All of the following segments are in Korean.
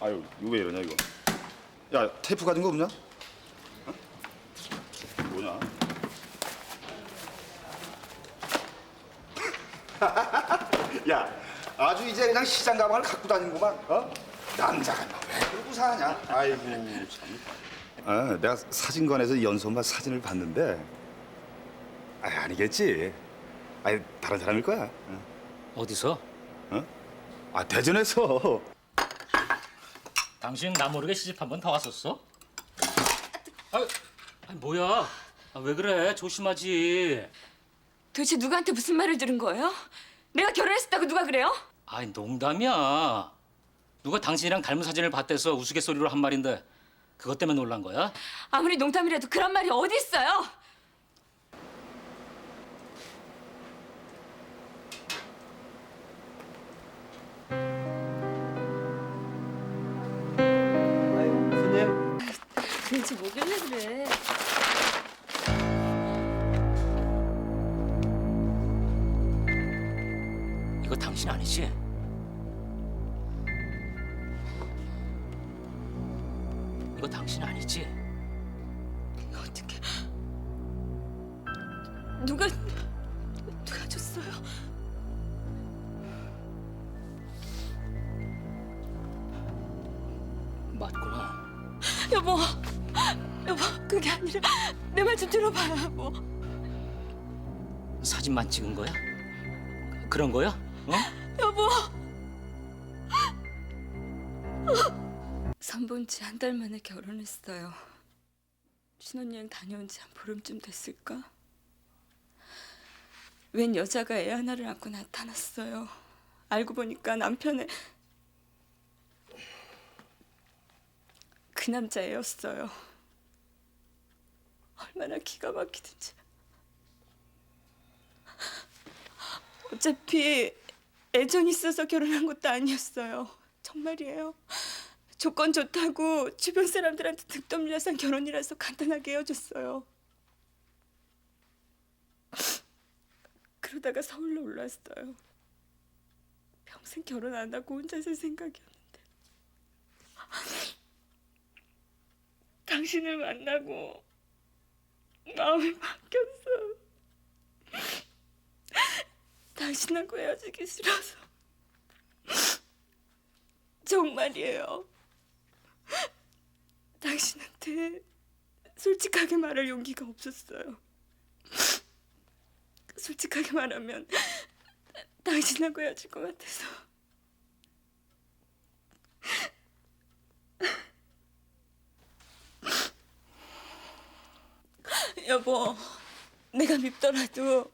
아유, 이거 왜 이러냐 이거. 야, 테이프 가진 거 없냐? 어? 뭐냐? 야, 아주 이제 그냥 시장 가방을 갖고 다니는구만. 어? 남자가 왜 그러고 사냐? 아이고 참. 아, 내가 사진관에서 연수 엄마 사진을 봤는데, 아니겠지. 다른 사람일 거야. 어디서? 어? 대전에서. 당신 나 모르게 시집 한 번 더 왔었어? 뭐야? 왜 그래? 조심하지. 도대체 누구한테 무슨 말을 들은 거예요? 내가 결혼했었다고 누가 그래요? 농담이야. 누가 당신이랑 닮은 사진을 봤대서 우스갯소리로 한 말인데 그것 때문에 놀란 거야? 아무리 농담이라도 그런 말이 어디 있어요? 손님. 도대체 뭐길래 그래? 이거 당신 아니지? 이거 당신 아니지? 어떻게 누가 줬어요? 맞구나. 여보, 그게 아니라 내 말 좀 들어봐요, 여보. 사진만 찍은 거야? 그런 거야? 어? 여보. 선본 지 한 달 만에 결혼했어요. 신혼여행 다녀온 지 한 보름쯤 됐을까? 웬 여자가 애 하나를 안고 나타났어요. 알고 보니까 남편의 그 남자 애였어요. 얼마나 기가 막히든지. 어차피 애정이 있어서 결혼한 것도 아니었어요. 정말이에요. 조건 좋다고 주변 사람들한테 등 떠밀려서 한 결혼이라서 간단하게 헤어졌어요. 그러다가 서울로 올랐어요. 평생 결혼 안 하고 혼자 살 생각이었는데 당신을 만나고 마음이 바뀌었어. 당신하고 헤어지기 싫어서. 정말이에요. 당신한테 솔직하게 말할 용기가 없었어요. 솔직하게 말하면 당신하고 헤어질 것 같아서. 여보, 내가 밉더라도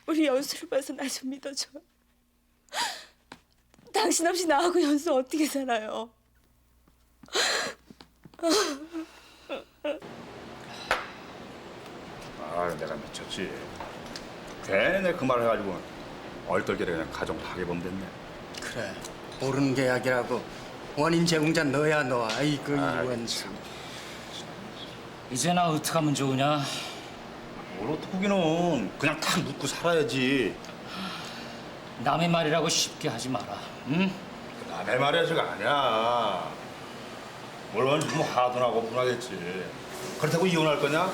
우리 연수를 봐서 나 좀 믿어줘. 당신 없이 나하고 연수 어떻게 살아요? 내가 미쳤지. 괜히 내 그 말 해가지고 얼떨결에 그냥 가정 파괴범 됐네. 그래. 모르는 계약이라고. 원인 제공자 너야 너. 아이고 이원 참. 이제 나 어떡하면 좋으냐? 뭘 어떡하기는 그냥 탁 묻고 살아야지. 남의 말이라고 쉽게 하지 마라. 응? 남의 말이야 저거 아니야. 물론 좀 화도 나고 분하겠지. 그렇다고 이혼할 거냐?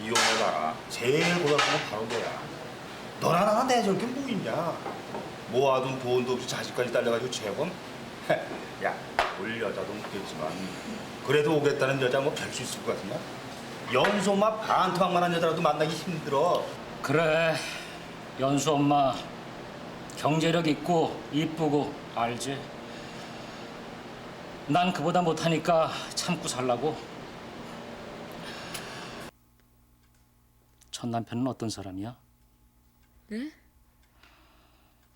이혼해봐라. 제일 고달픈 건 바로 너야. 너나 나나 내 저렇게 뭐 있냐? 모아둔 돈도 없이 자식까지 딸려가지고 재혼? 야, 올 여자도 없겠지만 그래도 오겠다는 여자 뭐 별 수 있을 것 같으냐? 연수 엄마 반토막만한 여자라도 만나기 힘들어. 그래. 연수 엄마 경제력 있고 이쁘고 알지? 난 그보다 못하니까 참고 살라고. 첫 남편은 어떤 사람이야? 네?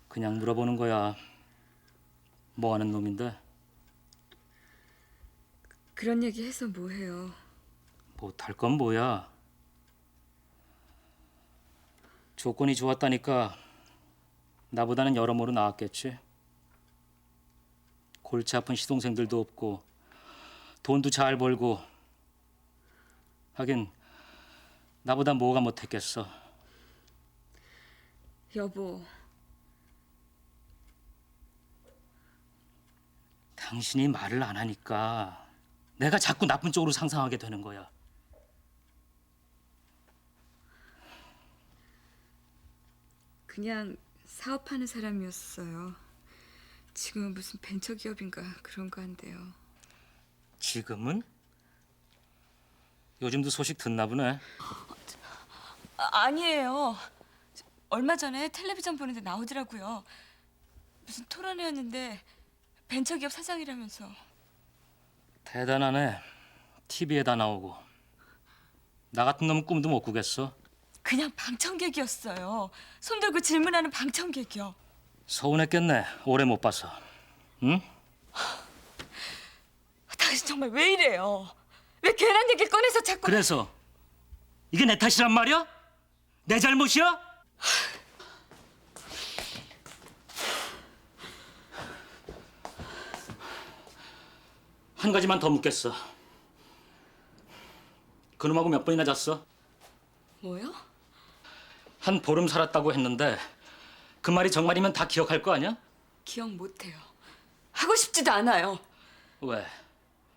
그냥 물어보는 거야. 뭐 하는 놈인데? 그런 얘기 해서 뭐해요? 못할 건 뭐야? 조건이 좋았다니까 나보다는 여러모로 나았겠지. 골치 아픈 시동생들도 없고 돈도 잘 벌고. 하긴 나보다 뭐가 못했겠어. 여보, 당신이 말을 안 하니까 내가 자꾸 나쁜 쪽으로 상상하게 되는 거야. 그냥 사업하는 사람이었어요. 지금은 무슨 벤처기업인가 그런 거 한대요. 지금은? 요즘도 소식 듣나 보네. 아니에요. 얼마 전에 텔레비전 보는데 나오더라고요. 무슨 토론회였는데 벤처기업 사장이라면서. 대단하네. TV에다 나오고. 나 같은 놈은 꿈도 못 꾸겠어. 그냥 방청객이었어요. 손들고 질문하는 방청객이요. 서운했겠네. 오래 못 봐서. 응? 당신 정말 왜 이래요? 왜 괜한 얘기를 꺼내서 자꾸... 그래서 이게 내 탓이란 말이야? 내 잘못이야? 한 가지만 더 묻겠어. 그놈하고 몇 번이나 잤어? 뭐요? 한 보름 살았다고 했는데 그 말이 정말이면 다 기억할 거 아니야? 기억 못해요. 하고 싶지도 않아요. 왜?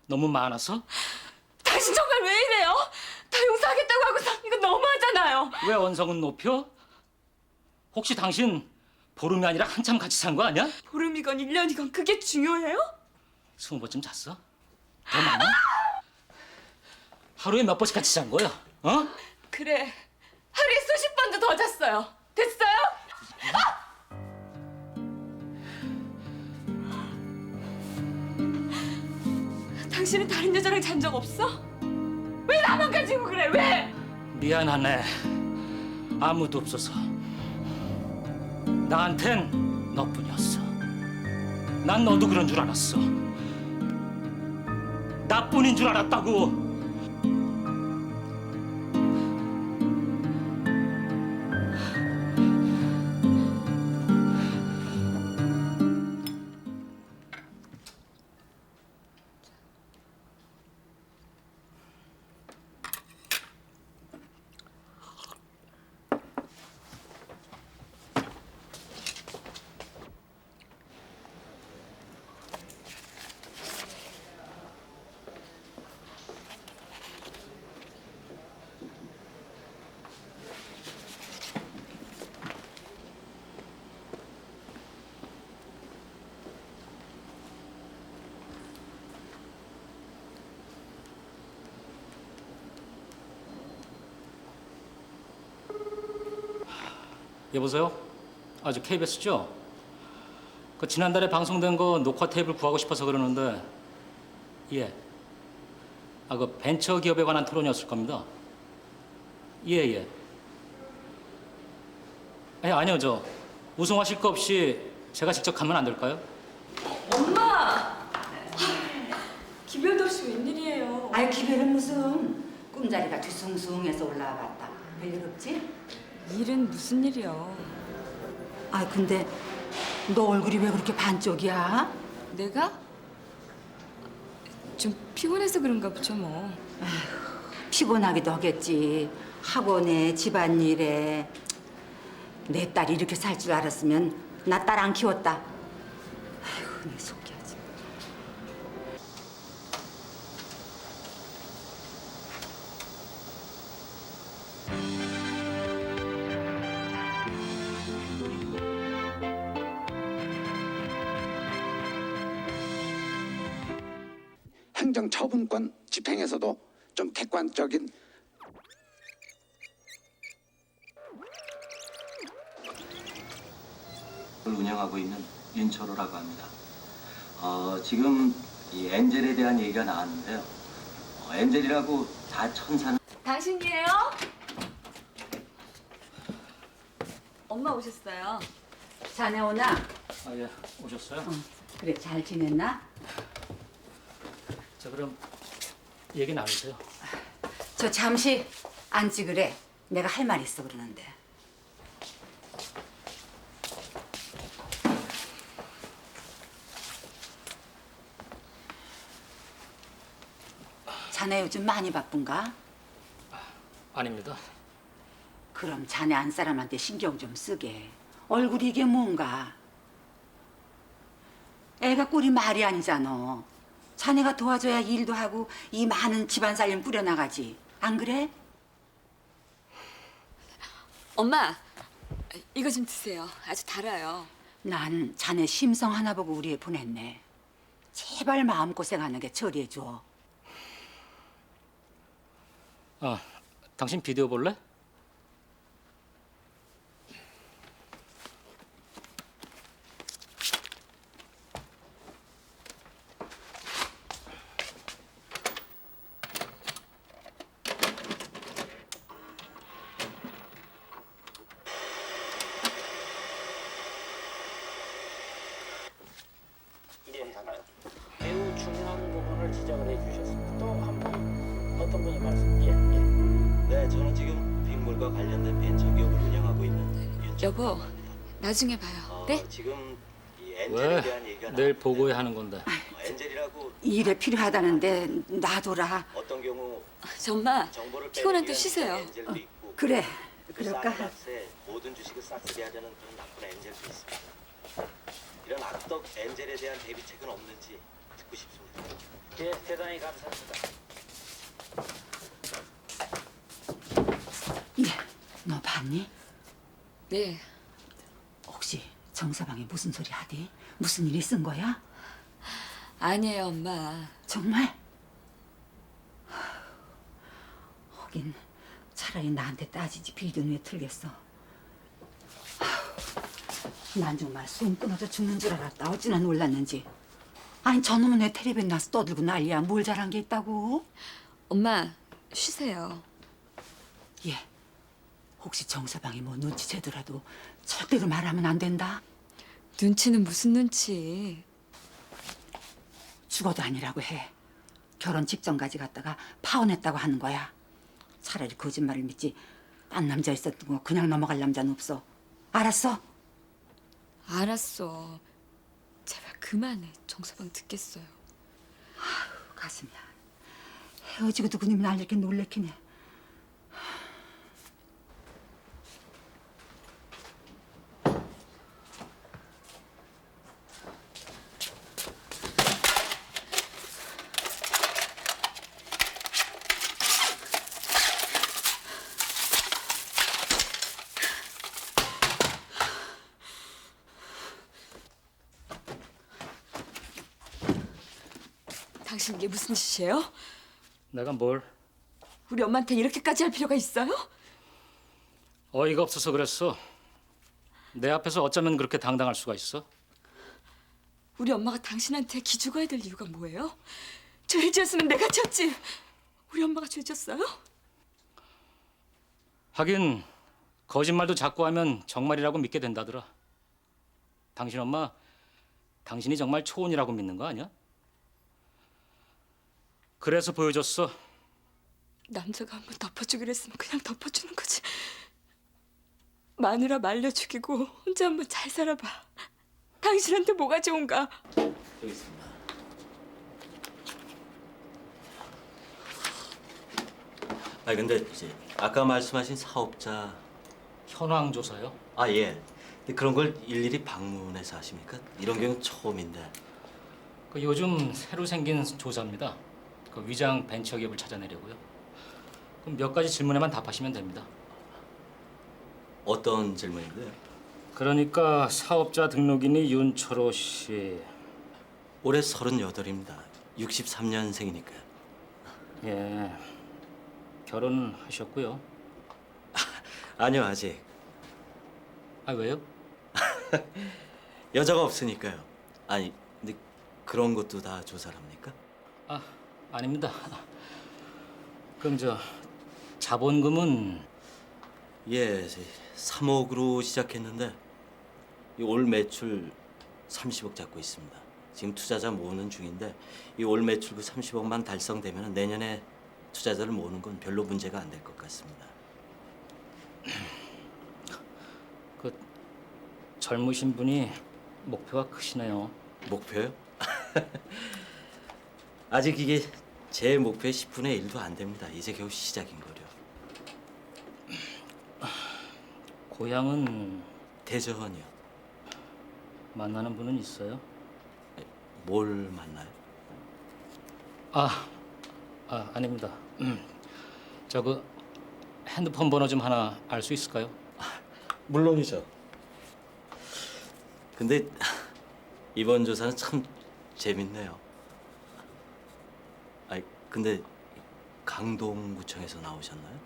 너무 많아서? 당신 정말 왜 이래요? 다 용서하겠다고 하고서 이거 너무하잖아요. 왜 언성은 높여? 혹시 당신 보름이 아니라 한참 같이 산 거 아니야? 보름이건 1년이건 그게 중요해요? 20번쯤 잤어? 더 많아? 하루에 몇 번씩 같이 잔 거야? 어? 그래. 하루에 수십 번도 더 잤어요. 됐어요? 당신은 다른 여자랑 잔 적 없어? 왜 나만 가지고 그래? 왜? 미안하네. 아무도 없어서. 나한텐 너뿐이었어. 난 너도 그런 줄 알았어. 나뿐인 줄 알았다고. 여보세요? 저 KBS죠? 그 지난달에 방송된 거 녹화 테이프를 구하고 싶어서 그러는데 예. 그 벤처 기업에 관한 토론이었을 겁니다. 예. 아니요, 우승하실 거 없이 제가 직접 가면 안 될까요? 엄마! 기별도 없이 웬일이에요? 아유 기별은 무슨 꿈자리가 뒤숭숭해서 올라와 봤다. 별일 없지? 일은 무슨 일이요? 아 근데 너 얼굴이 왜 그렇게 반쪽이야? 내가? 좀 피곤해서 그런가 보죠 뭐. 피곤하기도 하겠지. 학원에 집안일에. 내 딸이 이렇게 살 줄 알았으면 나 딸 안 키웠다. 아이고 내 속이 아주. 행정처분권 집행에서도 좀 객관적인 운영하고 있는 윤철호라고 합니다. 지금 이 엔젤에 대한 얘기가 나왔는데요. 엔젤이라고 다 천사는 당신이에요? 엄마 오셨어요. 자네 오나? 예. 오셨어요? 그래 잘 지냈나? 자, 그럼 얘기 나누세요. 저 잠시 앉지 그래. 내가 할 말 있어 그러는데. 자네 요즘 많이 바쁜가? 아닙니다. 그럼 자네 안 사람한테 신경 좀 쓰게. 얼굴이 이게 뭔가? 애가 꼴이 말이 아니잖아. 자네가 도와줘야 일도 하고 이 많은 집안 살림 꾸려나가지. 안 그래? 엄마, 이거 좀 드세요. 아주 달아요. 난 자네 심성 하나 보고 우리 애 보냈네. 제발 마음고생하는 게 처리해줘. 아, 당신 비디오 볼래? 매우 중요한 부분을 지적을 해주셨습니다. 또 한 분 어떤 분이 말씀? 예. 네, 저는 지금 빅몰과 관련된 벤처 기업을 운영하고 있는 여보, 나중에 봐요. 네? 지금 이 엔젤에 왜? 대한 얘기가 내일 나왔는데, 보고회 하는 건데. 엔젤이라고 일에 필요하다는데 놔둬라. 어떤 경우 엄마, 정보를 피곤한데 빼내기 쉬세요. 위한 엔젤도 있고 그래, 그 그럴까? 싼값에 모든 주식을 싹쓸이하려는 그런 나쁜 엔젤도 있습니다. 이런 악덕 엔젤에 대한 대비책은 없는지 듣고 싶습니다. 예, 대단히 감사합니다. 예, 너 봤니? 네. 혹시 정서방이 무슨 소리 하디? 무슨 일이 쓴 거야? 아니에요, 엄마. 정말? 하긴 차라리 나한테 따지지 빌든 왜 틀겠어. 난 정말 숨 끊어져 죽는 줄 알았다. 어찌나 놀랐는지. 아니 저놈은 왜 텔레비에 나서 떠들고 난리야. 뭘 잘한 게 있다고? 엄마, 쉬세요. 예. 혹시 정서방이 뭐 눈치채더라도 절대로 말하면 안 된다. 눈치는 무슨 눈치? 죽어도 아니라고 해. 결혼 직전까지 갔다가 파혼했다고 하는 거야. 차라리 거짓말을 믿지. 딴 남자 있었던 거 그냥 넘어갈 남자는 없어. 알았어? 알았어. 제발 그만해. 정서방 듣겠어요. 가슴이야. 헤어지고도 그놈이 날 이렇게 놀래키네. 당신 이게 무슨 짓이에요? 내가 뭘? 우리 엄마한테 이렇게까지 할 필요가 있어요? 어이가 없어서 그랬어. 내 앞에서 어쩌면 그렇게 당당할 수가 있어? 우리 엄마가 당신한테 기죽어야 될 이유가 뭐예요? 죄를 지었으면 내가 지었지. 우리 엄마가 죄 지었어요? 하긴 거짓말도 자꾸 하면 정말이라고 믿게 된다더라. 당신 엄마, 당신이 정말 초혼이라고 믿는 거 아니야? 그래서 보여줬어. 남자가 한번 덮어주기로 했으면 그냥 덮어주는 거지. 마누라 말려 죽이고 혼자 한번 잘 살아봐. 당신한테 뭐가 좋은가? 여기 있습니다. 아 근데 이제 아까 말씀하신 사업자 현황 조사요? 아 예. 근데 그런 걸 일일이 방문해서 하십니까? 이런 경우 처음인데. 그 요즘 새로 생긴 조사입니다. 그 위장 벤처 기업을 찾아내려고요. 그럼 몇 가지 질문에만 답하시면 됩니다. 어떤 질문인데요? 그러니까 사업자 등록인이 윤철호 씨. 올해 38입니다. 63년생이니까요. 예. 결혼하셨고요. 아니요 아직 아 왜요? 여자가 없으니까요. 아니 근데 그런 것도 다 조사를 합니까? 아 아닙니다. 그럼 저 자본금은 예, 3억으로 시작했는데 이 올 매출 30억 잡고 있습니다. 지금 투자자 모으는 중인데 이 올 매출 그 30억만 달성되면 내년에 투자자를 모으는 건 별로 문제가 안 될 것 같습니다. 그 젊으신 분이 목표가 크시네요. 목표요? 아직 이게 제 목표의 10분의 1도 안 됩니다. 이제 겨우 시작인 거려. 고향은 대전이요. 만나는 분은 있어요? 뭘 만나요? 아닙니다. 저 그 핸드폰 번호 좀 하나 알 수 있을까요? 물론이죠. 근데 이번 조사는 참 재밌네요. 아니 근데 강동구청에서 나오셨나요?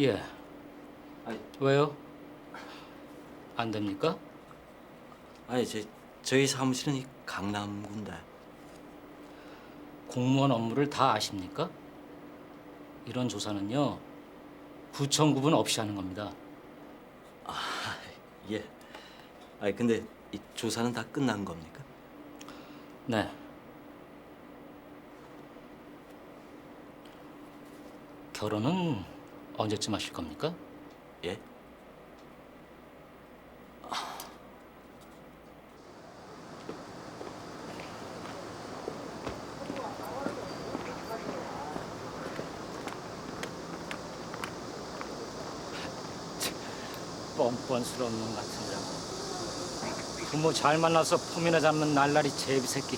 예. 아니, 왜요? 안 됩니까? 아니 저희 사무실은 이 강남구인데. 공무원 업무를 다 아십니까? 이런 조사는요, 구청 구분 없이 하는 겁니다. 예. 아니 근데 이 조사는 다 끝난 겁니까? 네. 결혼은 언제쯤 하실 겁니까? 예? 뻔뻔스러운 놈 같은 장. 부모 잘 만나서 폼이나 잡는 날라리 제비 새끼.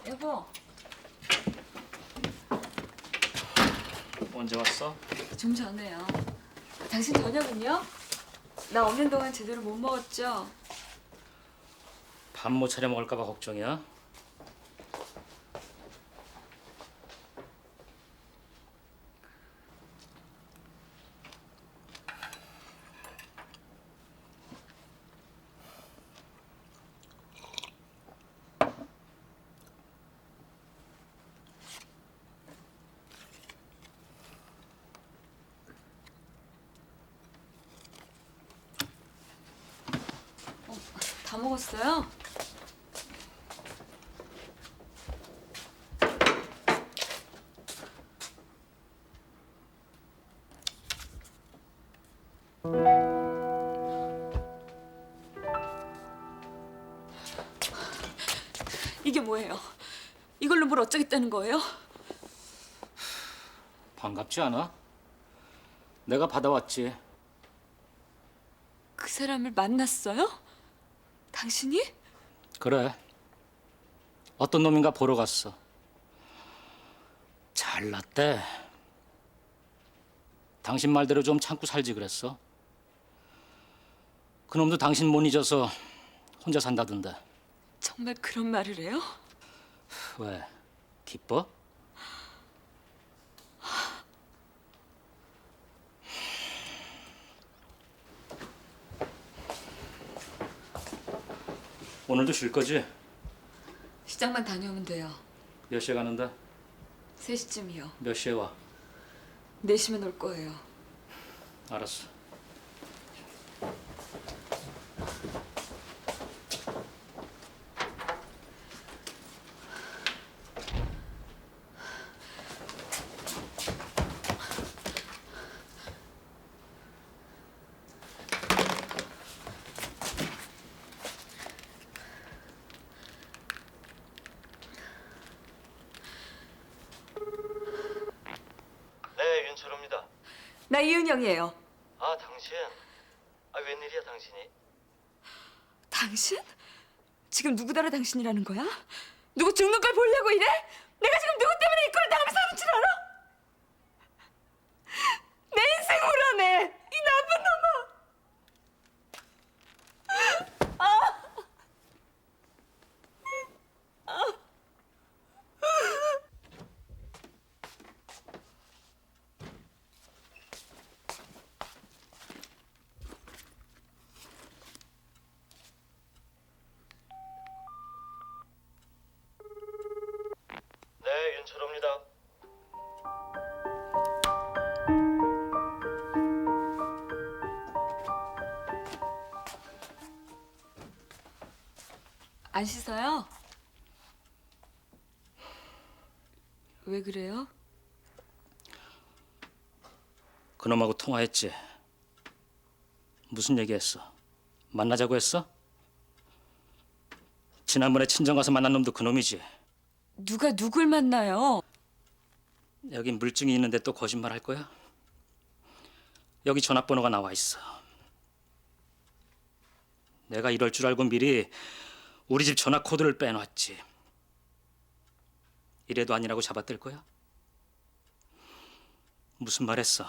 여보, 언제 왔어? 좀 전에요. 당신 저녁은요? 나 없는 동안 제대로 못 먹었죠? 밥 못 차려 먹을까 봐 걱정이야. 다 먹었어요? 이게 뭐예요? 이걸로 뭘 어쩌겠다는 거예요? 반갑지 않아? 내가 받아왔지. 그 사람을 만났어요? 당신이? 그래. 어떤 놈인가 보러 갔어. 잘났대. 당신 말대로 좀 참고 살지 그랬어. 그놈도 당신 못 잊어서 혼자 산다던데. 정말 그런 말을 해요? 왜? 기뻐? 오늘도 쉴 거지? 시장만 다녀오면 돼요. 몇 시에 가는데? 3시쯤이요. 몇 시에 와? 4시면 올 거예요. 알았어. 네, 윤철호입니다. 나 이은영이에요. 아, 당신. 아, 웬일이야, 당신이? 당신? 지금 누구 나라 당신이라는 거야? 누구 죽는 걸 보려고 이래? 내가 지금 누구 때문에 이 꼴을 당하며 사는 줄 알아? 내 인생 울어내! 이 나쁜 놈아! 네, 윤철호입니다. 안 씻어요? 왜 그래요? 그놈하고 통화했지. 무슨 얘기했어? 만나자고 했어? 지난번에 친정 가서 만난 놈도 그놈이지. 누가 누굴 만나요? 여기 물증이 있는데 또 거짓말 할 거야? 여기 전화번호가 나와 있어. 내가 이럴 줄 알고 미리 우리 집 전화 코드를 빼놨지. 이래도 아니라고 잡아댈 거야? 무슨 말 했어?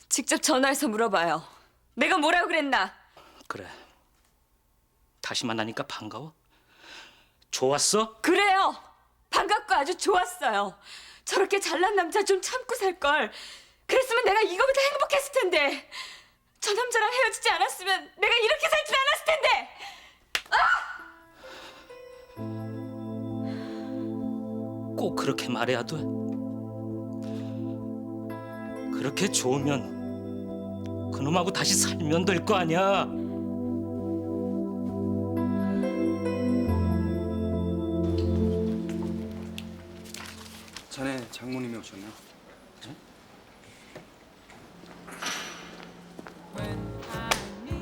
직접 전화해서 물어봐요. 내가 뭐라고 그랬나? 그래. 다시 만나니까 반가워? 좋았어? 그래요. 반갑고 아주 좋았어요. 저렇게 잘난 남자 좀 참고 살 걸. 그랬으면 내가 이거보다 행복했을 텐데. 저 남자랑 헤어지지 않았으면 내가 이렇게 살지 않았을 텐데. 꼭 그렇게 말해야 돼? 그렇게 좋으면 그놈하고 다시 살면 될 거 아니야. 자네 장모님이 오셨나?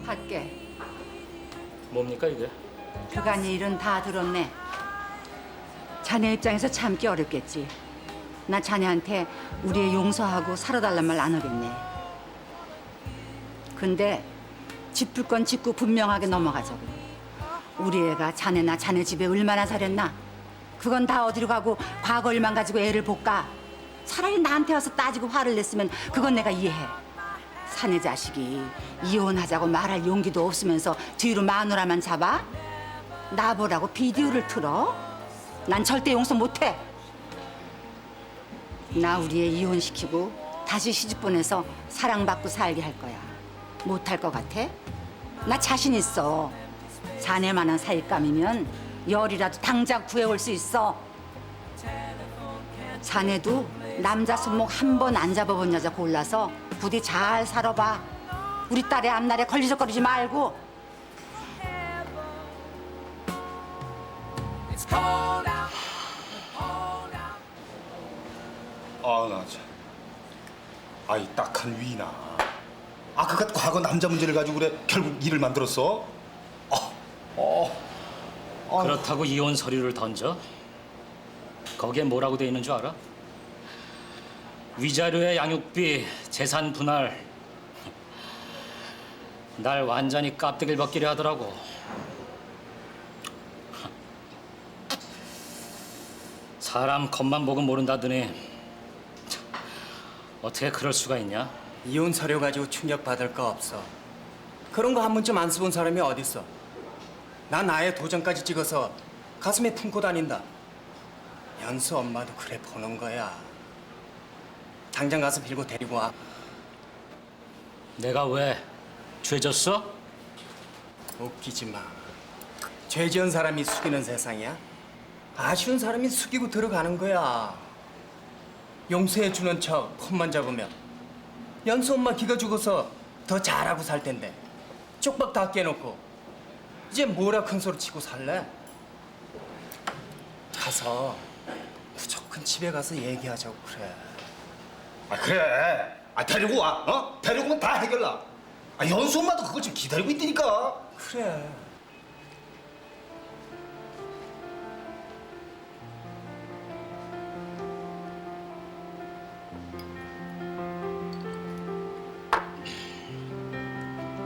할게. 뭡니까 이게? 그간 일은 다 들었네. 자네 입장에서 참기 어렵겠지. 나 자네한테 우리의 용서하고 살아달란 말 안 하겠네. 근데 짚을 건 짚고 분명하게 넘어가자고. 우리 애가 자네나 자네 집에 얼마나 살았나? 그건 다 어디로 가고 과거 일만 가지고 애를 볶아. 차라리 나한테 와서 따지고 화를 냈으면 그건 내가 이해해. 사내 자식이 이혼하자고 말할 용기도 없으면서 뒤로 마누라만 잡아? 나보라고 비디오를 틀어? 난 절대 용서 못해. 나 우리 애 이혼시키고 다시 시집 보내서 사랑받고 살게 할 거야. 못할 것 같아? 나 자신 있어. 자네만한 사익감이면 열이라도 당장 구해올 수 있어. 자네도 남자 손목 한 번 안 잡아본 여자 골라서 부디 잘 살아봐. 우리 딸의 앞날에 걸리적거리지 말고. 아, 나 참. 아이 딱한 위나. 아, 그깟 과거 남자 문제를 가지고 그래 결국 일을 만들었어? 그렇다고 이혼 서류를 던져? 거기에 뭐라고 돼 있는 줄 알아? 위자료의 양육비, 재산 분할. 날 완전히 깝대기를 벗기려 하더라고. 사람 겉만 보고 모른다더니 어떻게 그럴 수가 있냐? 이혼 서류 가지고 충격받을 거 없어. 그런 거 한 번쯤 안 써본 사람이 어딨어. 난 아예 도장까지 찍어서 가슴에 품고 다닌다. 연수 엄마도 그래 보는 거야. 당장 가서 빌고 데리고 와. 내가 왜 죄졌어? 웃기지 마. 죄 지은 사람이 숙이는 세상이야? 아쉬운 사람이 숙이고 들어가는 거야. 용서해 주는 척 폰만 잡으면 연수 엄마 기가 죽어서 더 잘하고 살 텐데 쪽박 다 깨놓고 이제 뭐라 큰 소리 치고 살래? 가서 무조건 집에 가서 얘기하자고 그래. 아, 그래. 아, 데리고 와. 어? 데리고 오면 다 해결나. 아, 연수 엄마도 그걸 지금 기다리고 있다니까. 그래.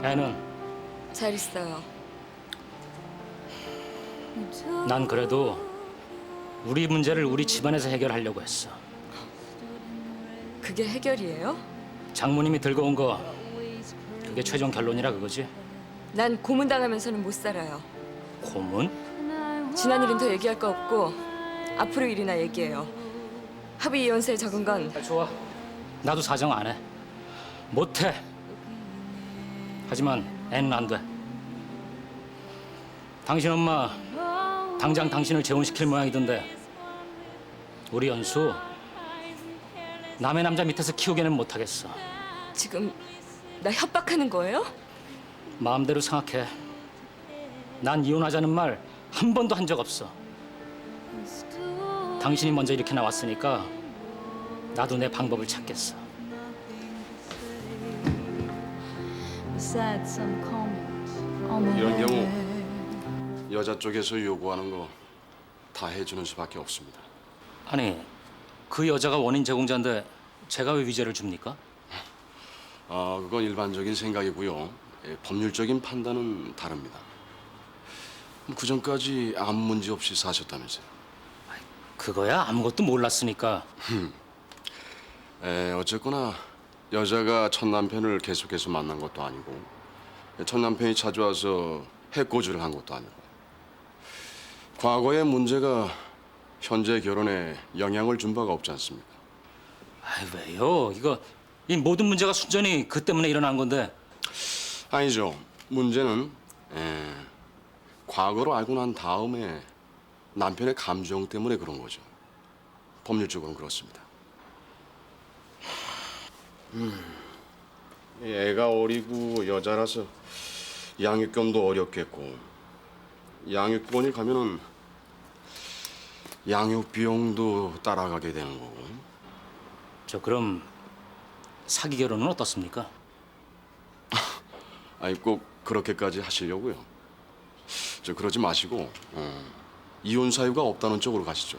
애는 잘 있어요. 난 그래도 우리 문제를 우리 집안에서 해결하려고 했어. 그게 해결이에요? 장모님이 들고 온 거 그게 최종 결론이라 그거지? 난 고문당하면서는 못 살아요. 고문? 지난 일은 더 얘기할 거 없고 앞으로 일이나 얘기해요. 합의 이혼서에 적은 건 좋아. 나도 사정 안 해. 못 해. 하지만 애는 안 돼. 당신 엄마 당장 당신을 재혼시킬 모양이던데 우리 연수 남의 남자 밑에서 키우기는 못하겠어. 지금 나 협박하는 거예요? 마음대로 생각해. 난 이혼하자는 말 한 번도 한 적 없어. 당신이 먼저 이렇게 나왔으니까 나도 내 방법을 찾겠어. 이런 경우 여자 쪽에서 요구하는 거 다 해주는 수밖에 없습니다. 아니 그 여자가 원인 제공자인데 제가 왜 위자료를 줍니까? 그건 일반적인 생각이고요. 법률적인 판단은 다릅니다. 그 전까지 아무 문제 없이 사셨다면서요? 그거야 아무것도 몰랐으니까. 어쨌거나 여자가 첫 남편을 계속해서 만난 것도 아니고 첫 남편이 찾아와서 해코지를 한 것도 아니고 과거의 문제가 현재 결혼에 영향을 준 바가 없지 않습니까? 왜요? 이 모든 문제가 순전히 그 때문에 일어난 건데. 아니죠. 문제는 과거로 알고 난 다음에 남편의 감정 때문에 그런 거죠. 법률적으로는 그렇습니다. 애가 어리고 여자라서 양육권도 어렵겠고 양육권이 가면은 양육 비용도 따라가게 되는 거고. 저 그럼 사기 결혼은 어떻습니까? 아니 꼭 그렇게까지 하시려고요. 그러지 마시고 이혼 사유가 없다는 쪽으로 가시죠.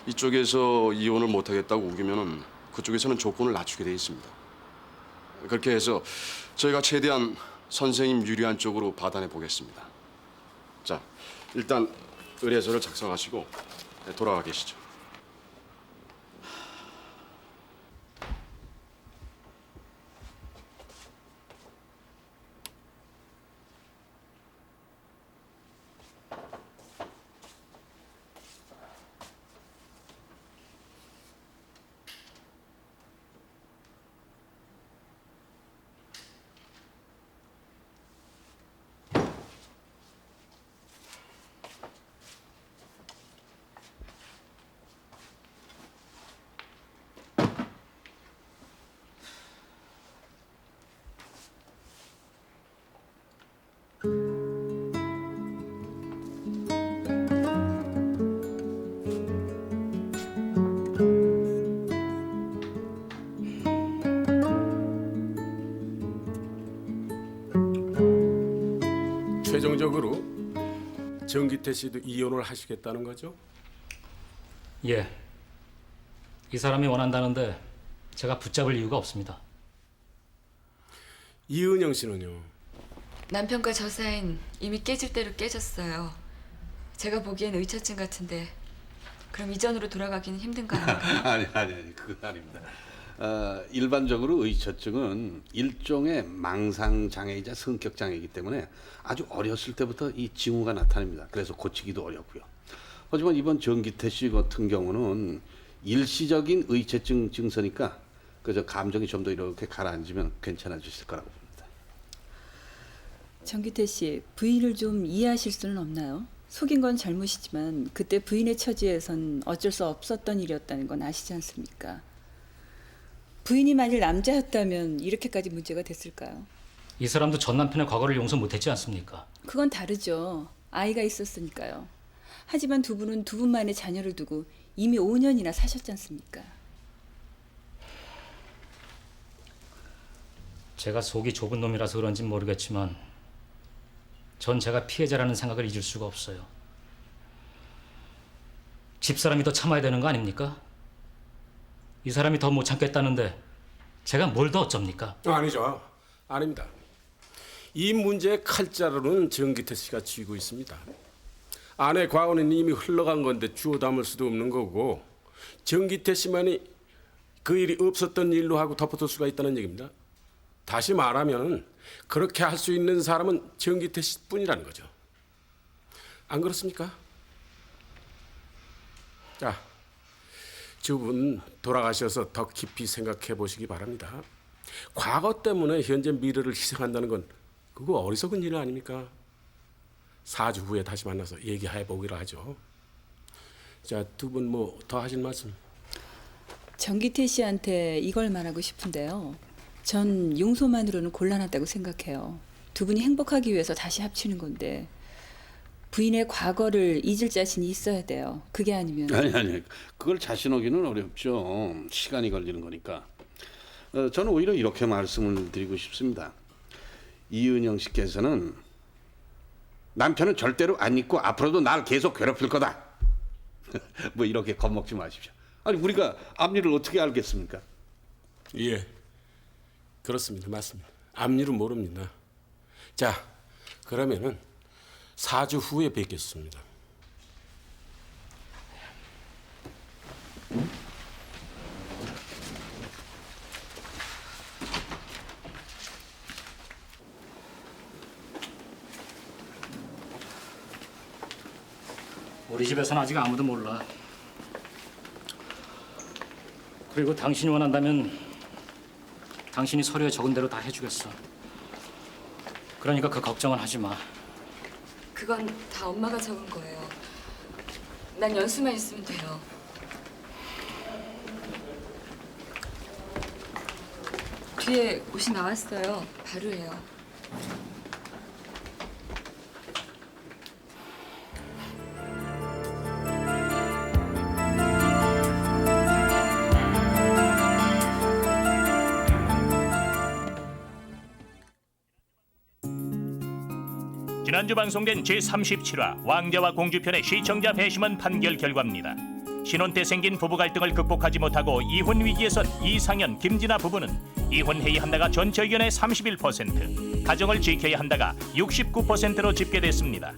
이쪽에서 이혼을 못하겠다고 우기면은 그쪽에서는 조건을 낮추게 돼 있습니다. 그렇게 해서 저희가 최대한 선생님 유리한 쪽으로 받아내 보겠습니다. 자, 일단 의뢰서를 작성하시고 돌아가 계시죠. 최종적으로 정기태 씨도 이혼을 하시겠다는 거죠? 예. 이 사람이 원한다는데 제가 붙잡을 이유가 없습니다. 이은영 씨는요? 남편과 저 사이는 이미 깨질 대로 깨졌어요. 제가 보기엔 의처증 같은데 그럼 이전으로 돌아가기는 힘든 거 아닌가요? 아니 그건 아닙니다. 일반적으로 의처증은 일종의 망상 장애이자 성격 장애이기 때문에 아주 어렸을 때부터 이 징후가 나타납니다. 그래서 고치기도 어렵고요. 하지만 이번 정기태 씨 같은 경우는 일시적인 의처증 증서니까 그저 감정이 좀 더 이렇게 가라앉으면 괜찮아지실 거라고 봅니다. 정기태 씨, 부인을 좀 이해하실 수는 없나요? 속인 건 잘못이지만 그때 부인의 처지에선 어쩔 수 없었던 일이었다는 건 아시지 않습니까? 부인이 만일 남자였다면 이렇게까지 문제가 됐을까요? 이 사람도 전 남편의 과거를 용서 못했지 않습니까? 그건 다르죠. 아이가 있었으니까요. 하지만 두 분은 두 분만의 자녀를 두고 이미 5년이나 사셨지 않습니까? 제가 속이 좁은 놈이라서 그런진 모르겠지만 전 제가 피해자라는 생각을 잊을 수가 없어요. 집사람이 더 참아야 되는 거 아닙니까? 이 사람이 더 못 참겠다는데 제가 뭘 더 어쩝니까? 아니죠. 아닙니다. 이 문제의 칼자루는 정기태 씨가 쥐고 있습니다. 아내 과거는 이미 흘러간 건데 주워 담을 수도 없는 거고 정기태 씨만이 그 일이 없었던 일로 하고 덮어둘 수가 있다는 얘기입니다. 다시 말하면 그렇게 할 수 있는 사람은 정기태 씨뿐이라는 거죠. 안 그렇습니까? 자, 두 분 돌아가셔서 더 깊이 생각해 보시기 바랍니다. 과거 때문에 현재 미래를 희생한다는 건 그거 어리석은 일 아닙니까? 4주 후에 다시 만나서 얘기해 보기로 하죠. 자, 두 분 뭐 더 하실 말씀? 정기태 씨한테 이걸 말하고 싶은데요. 전 용서만으로는 곤란하다고 생각해요. 두 분이 행복하기 위해서 다시 합치는 건데 부인의 과거를 잊을 자신이 있어야 돼요. 그게 아니면 아니 그걸 자신하기는 어렵죠. 시간이 걸리는 거니까. 저는 오히려 이렇게 말씀을 드리고 싶습니다. 이은영 씨께서는 남편은 절대로 안 잊고 앞으로도 날 계속 괴롭힐 거다. 뭐 이렇게 겁먹지 마십시오. 아니 우리가 앞일을 어떻게 알겠습니까? 예, 그렇습니다. 맞습니다. 앞일은 모릅니다. 자, 그러면은 4주 후에 뵙겠습니다. 우리 집에서는 아직 아무도 몰라. 그리고 당신이 원한다면 당신이 서류에 적은 대로 다 해주겠어. 그러니까 그 걱정은 하지 마. 그건 다 엄마가 적은 거예요. 난 연수만 있으면 돼요. 뒤에 옷이 나왔어요. 바로 해요. 지난주 방송된 제37화 왕자와 공주편의 시청자 배심원 판결 결과입니다. 신혼 때 생긴 부부 갈등을 극복하지 못하고 이혼 위기에 선 이상현, 김진아 부부는 이혼해야 한다가 전체 의견의 31%, 가정을 지켜야 한다가 69%로 집계됐습니다.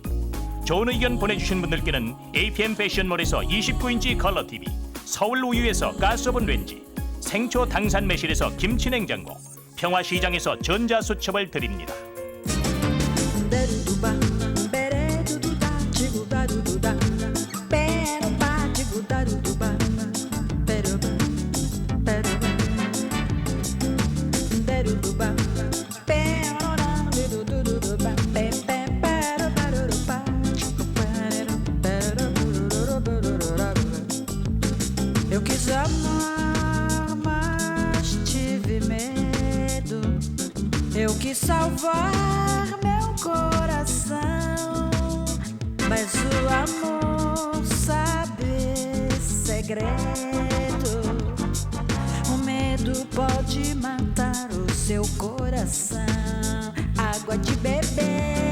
좋은 의견 보내주신 분들께는 APM 패션몰에서 29인치 컬러 TV, 서울 우유에서 가스오븐 렌지, 생초 당산 매실에서 김치 냉장고, 평화시장에서 전자수첩을 드립니다. Eu quis amar, mas tive medo. Eu quis salvar meu coração, mas o amor sabe segredo. O medo pode matar o seu coração. Água de beber.